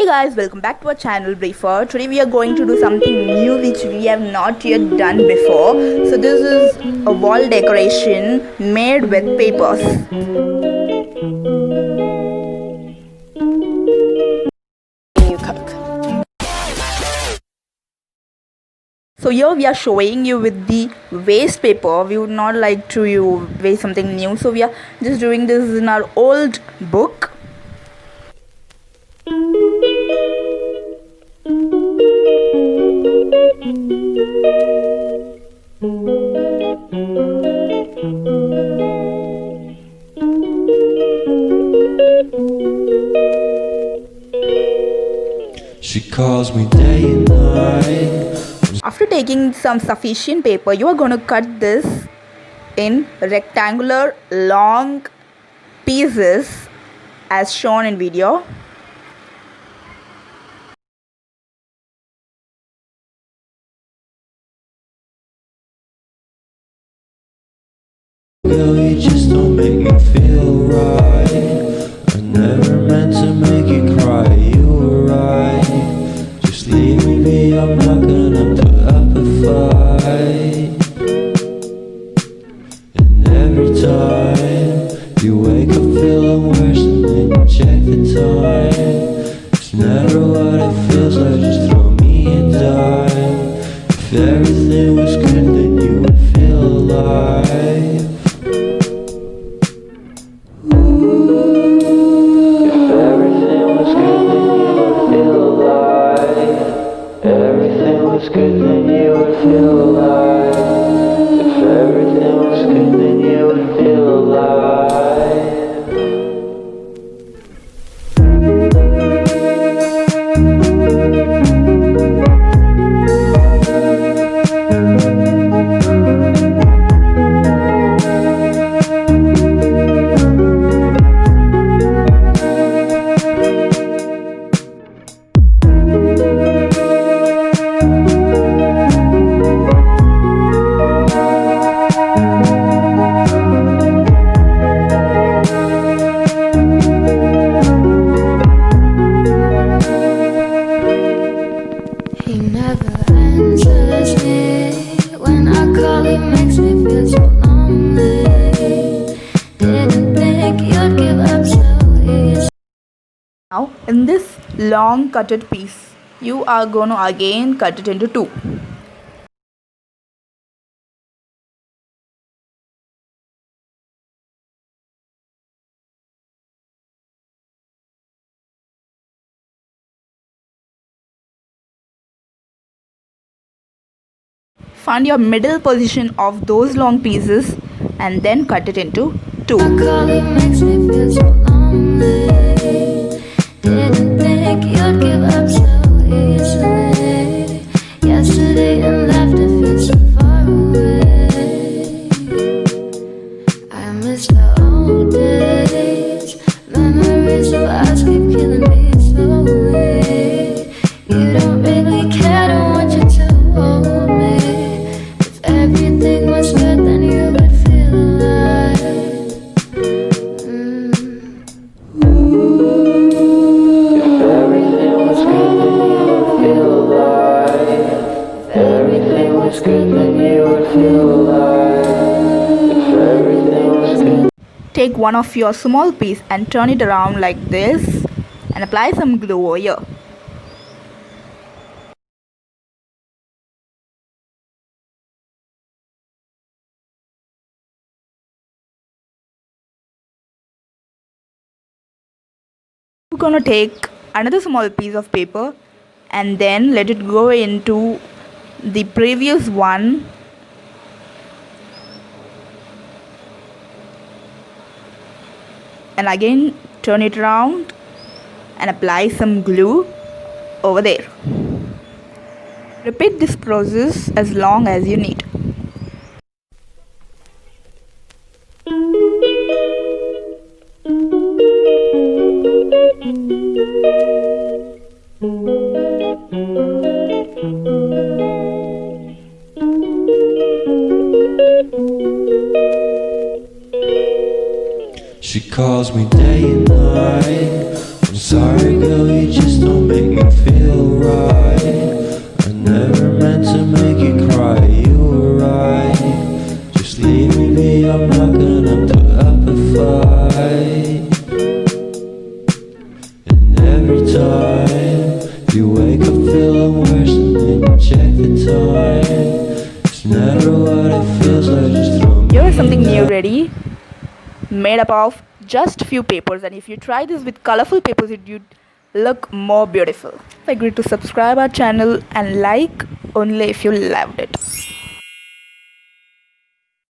Guys, welcome back to our channel Briefer. Today we are going to do something new which we have not yet done before. So this is a wall decoration made with papers. You cook. So here we are showing you with the waste paper. We would not like to waste something new, so we are just doing this in our old book. She calls me day and night. After taking some sufficient paper, you are going to cut this in rectangular long pieces as shown in video. Girl, you just don't make me feel right. I never meant to make you cry. You were right. Just leave me be. I'm not gonna put up a fight. And every time you wake up feeling worse, and then you check the time. It's never what it feels like. Just throw me a dime. If everything was good, then you would feel alive. Good, then you would feel alive. If everything was good, then you would feel alive. Now in this long cutted piece, you are going to again cut it into two. Find your middle position of those long pieces and then cut it into two. Didn't think you'd give up so easily. Yesterday and left to feel so far away. I miss the old days. Memories of us keep killing me slowly. You don't really care, don't want you to hold me. If everything was good, then you would feel alive. Good, then you would feel alive. If everything was good. Take one of your small piece and turn it around like this and apply some glue over here. We're gonna take another small piece of paper and then let it go into the previous one and again turn it around and apply some glue over there. Repeat this process as long as you need. She calls me day and night. I'm sorry, girl, you just don't make talking up to up a fight. And every time you wake up feeling worse, and then you check the time. It's never what it feels like, just throw me Here is something new down. ready, made up of just few papers, and if you try this with colorful papers it would look more beautiful. Agree to subscribe our channel and like only if you loved it.